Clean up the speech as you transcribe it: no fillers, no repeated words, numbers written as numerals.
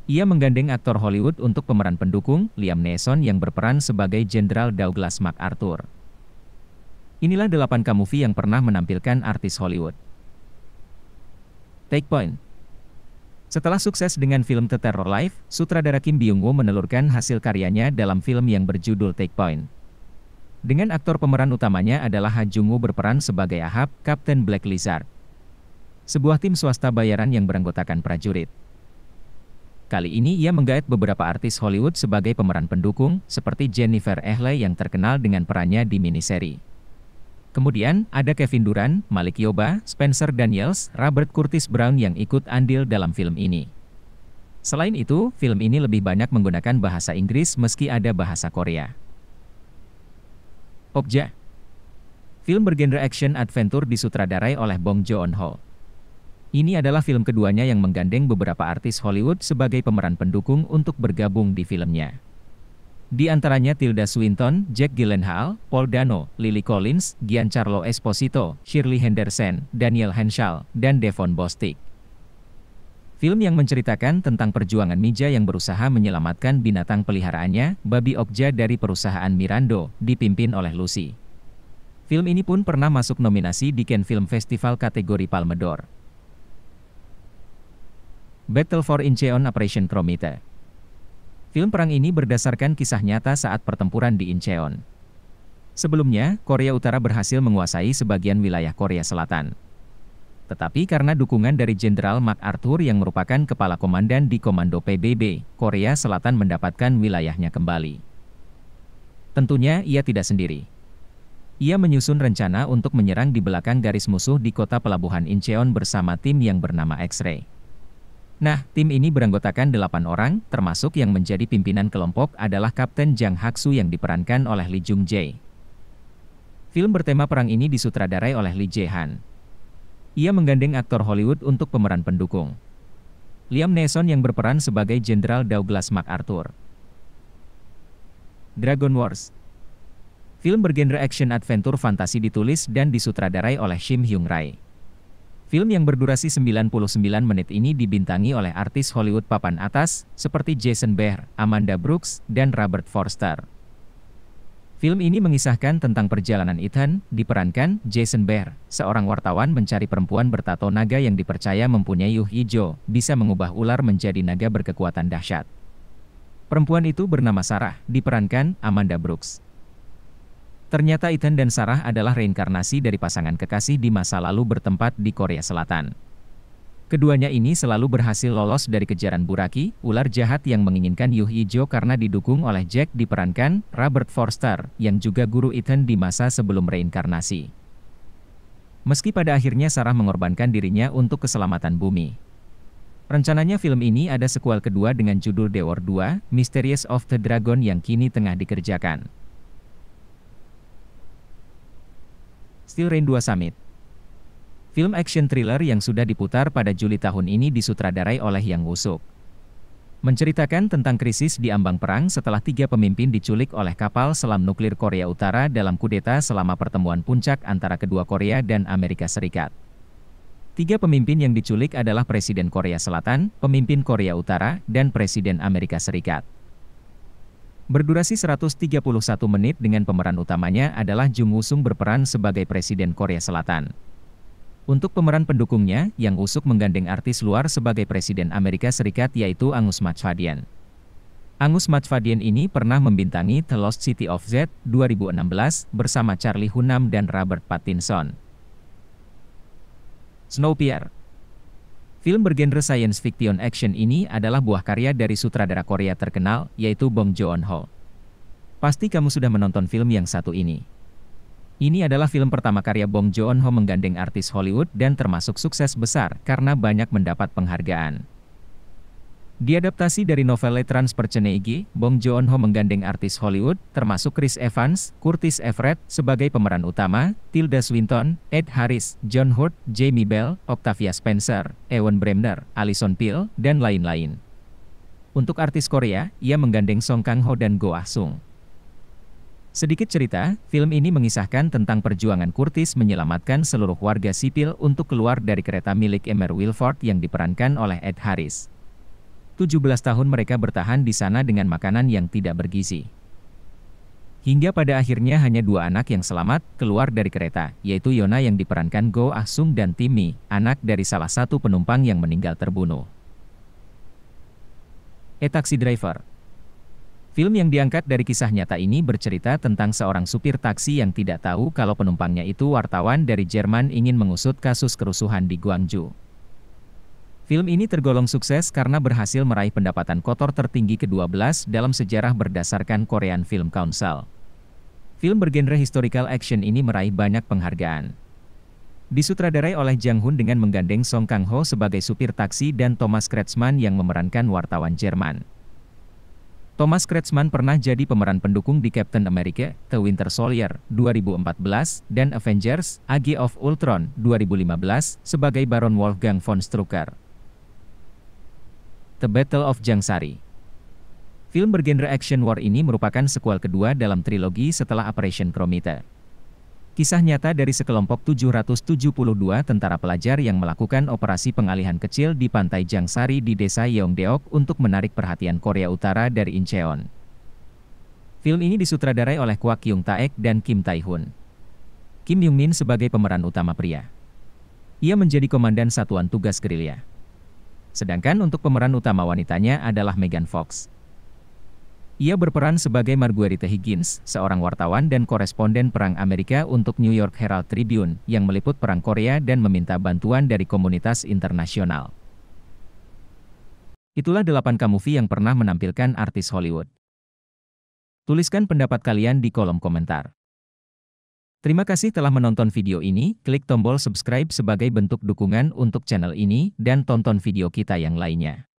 Ia menggandeng aktor Hollywood untuk pemeran pendukung, Liam Neeson yang berperan sebagai Jenderal Douglas MacArthur. Inilah 8K movie yang pernah menampilkan artis Hollywood. Take Point. Setelah sukses dengan film The Terror Life, sutradara Kim Byung-woo menelurkan hasil karyanya dalam film yang berjudul Take Point. Dengan aktor pemeran utamanya adalah Ha Jung-woo berperan sebagai Ahab, Kapten Black Lizard, sebuah tim swasta bayaran yang beranggotakan prajurit. Kali ini ia menggait beberapa artis Hollywood sebagai pemeran pendukung, seperti Jennifer Aniston yang terkenal dengan perannya di miniseri. Kemudian, ada Kevin Durant, Malik Yoba, Spencer Daniels, Robert Curtis Brown yang ikut andil dalam film ini. Selain itu, film ini lebih banyak menggunakan bahasa Inggris meski ada bahasa Korea. Okja. Film bergenre action adventure disutradarai oleh Bong Joon-ho. Ini adalah film keduanya yang menggandeng beberapa artis Hollywood sebagai pemeran pendukung untuk bergabung di filmnya. Di antaranya Tilda Swinton, Jake Gyllenhaal, Paul Dano, Lily Collins, Giancarlo Esposito, Shirley Henderson, Daniel Henshaw, dan Devon Bostick. Film yang menceritakan tentang perjuangan Mija yang berusaha menyelamatkan binatang peliharaannya, babi Okja dari perusahaan Mirando, dipimpin oleh Lucy. Film ini pun pernah masuk nominasi di Cannes Film Festival kategori Palme d'Or. Battle for Incheon Operation Chromite. Film perang ini berdasarkan kisah nyata saat pertempuran di Incheon. Sebelumnya, Korea Utara berhasil menguasai sebagian wilayah Korea Selatan. Tetapi karena dukungan dari Jenderal MacArthur yang merupakan kepala komandan di Komando PBB, Korea Selatan mendapatkan wilayahnya kembali. Tentunya ia tidak sendiri. Ia menyusun rencana untuk menyerang di belakang garis musuh di kota pelabuhan Incheon bersama tim yang bernama X-Ray. Nah, tim ini beranggotakan 8 orang, termasuk yang menjadi pimpinan kelompok adalah Kapten Jang Hak-soo yang diperankan oleh Lee Jung-jae. Film bertema perang ini disutradarai oleh Lee Jae-han. Ia menggandeng aktor Hollywood untuk pemeran pendukung. Liam Neeson yang berperan sebagai Jenderal Douglas MacArthur. Dragon Wars. Film bergenre action adventure fantasi ditulis dan disutradarai oleh Shim Hyung-rae. Film yang berdurasi 99 menit ini dibintangi oleh artis Hollywood papan atas, seperti Jason Behr, Amanda Brooks, dan Robert Forster. Film ini mengisahkan tentang perjalanan Ethan, diperankan Jason Behr, seorang wartawan mencari perempuan bertato naga yang dipercaya mempunyai yuh hijau, bisa mengubah ular menjadi naga berkekuatan dahsyat. Perempuan itu bernama Sarah, diperankan Amanda Brooks. Ternyata Ethan dan Sarah adalah reinkarnasi dari pasangan kekasih di masa lalu bertempat di Korea Selatan. Keduanya ini selalu berhasil lolos dari kejaran Buraki, ular jahat yang menginginkan yuh hijau karena didukung oleh Jack diperankan Robert Forster, yang juga guru Ethan di masa sebelum reinkarnasi. Meski pada akhirnya Sarah mengorbankan dirinya untuk keselamatan bumi. Rencananya film ini ada sequel kedua dengan judul The War 2, Mysteries of the Dragon yang kini tengah dikerjakan. Steel Rain 2 Summit. Film action thriller yang sudah diputar pada Juli tahun ini disutradarai oleh Yang Woo-suk. Menceritakan tentang krisis di ambang perang setelah 3 pemimpin diculik oleh kapal selam nuklir Korea Utara dalam kudeta selama pertemuan puncak antara kedua Korea dan Amerika Serikat. 3 pemimpin yang diculik adalah Presiden Korea Selatan, pemimpin Korea Utara, dan Presiden Amerika Serikat. Berdurasi 131 menit dengan pemeran utamanya adalah Jung Woo-sung berperan sebagai Presiden Korea Selatan. Untuk pemeran pendukungnya, Yang Woo-suk menggandeng artis luar sebagai Presiden Amerika Serikat yaitu Angus Matchfadyen. Angus Matchfadyen ini pernah membintangi The Lost City of Z 2016 bersama Charlie Hunnam dan Robert Pattinson. Snowpiercer. Film bergenre science fiction action ini adalah buah karya dari sutradara Korea terkenal, yaitu Bong Joon-ho. Pasti kamu sudah menonton film yang satu ini. Ini adalah film pertama karya Bong Joon-ho menggandeng artis Hollywood dan termasuk sukses besar karena banyak mendapat penghargaan. Diadaptasi dari novel Trans Perceneigi, Bong Joon-ho menggandeng artis Hollywood, termasuk Chris Evans, Curtis Everett sebagai pemeran utama, Tilda Swinton, Ed Harris, John Hurt, Jamie Bell, Octavia Spencer, Ewan Bremner, Alison Pill, dan lain-lain. Untuk artis Korea, ia menggandeng Song Kang-ho dan Go Ah-sung. Sedikit cerita, film ini mengisahkan tentang perjuangan Curtis menyelamatkan seluruh warga sipil untuk keluar dari kereta milik Emmer Wilford yang diperankan oleh Ed Harris. 17 tahun mereka bertahan di sana dengan makanan yang tidak bergizi. Hingga pada akhirnya hanya 2 anak yang selamat keluar dari kereta, yaitu Yona yang diperankan Go Ah-sung dan Timmy, anak dari salah satu penumpang yang meninggal terbunuh. A Taxi Driver. Film yang diangkat dari kisah nyata ini bercerita tentang seorang supir taksi yang tidak tahu kalau penumpangnya itu wartawan dari Jerman ingin mengusut kasus kerusuhan di Gwangju. Film ini tergolong sukses karena berhasil meraih pendapatan kotor tertinggi ke-12 dalam sejarah berdasarkan Korean Film Council. Film bergenre historical action ini meraih banyak penghargaan. Disutradarai oleh Jang Hoon dengan menggandeng Song Kang-ho sebagai supir taksi dan Thomas Kretschmann yang memerankan wartawan Jerman. Thomas Kretschmann pernah jadi pemeran pendukung di Captain America, The Winter Soldier, 2014, dan Avengers, Age of Ultron, 2015, sebagai Baron Wolfgang von Strucker. The Battle of Jangsari. Film bergenre action war ini merupakan sequel kedua dalam trilogi setelah Operation Prometheus. Kisah nyata dari sekelompok 772 tentara pelajar yang melakukan operasi pengalihan kecil di pantai Jangsari di desa Yeongdeok untuk menarik perhatian Korea Utara dari Incheon. Film ini disutradarai oleh Kwak Yung Taek dan Kim Tae-hoon. Kim Yung-min sebagai pemeran utama pria. Ia menjadi komandan satuan tugas gerilya. Sedangkan untuk pemeran utama wanitanya adalah Megan Fox. Ia berperan sebagai Marguerite Higgins, seorang wartawan dan koresponden perang Amerika untuk New York Herald Tribune, yang meliput perang Korea dan meminta bantuan dari komunitas internasional. Itulah 8 movie yang pernah menampilkan artis Hollywood. Tuliskan pendapat kalian di kolom komentar. Terima kasih telah menonton video ini, klik tombol subscribe sebagai bentuk dukungan untuk channel ini, dan tonton video kita yang lainnya.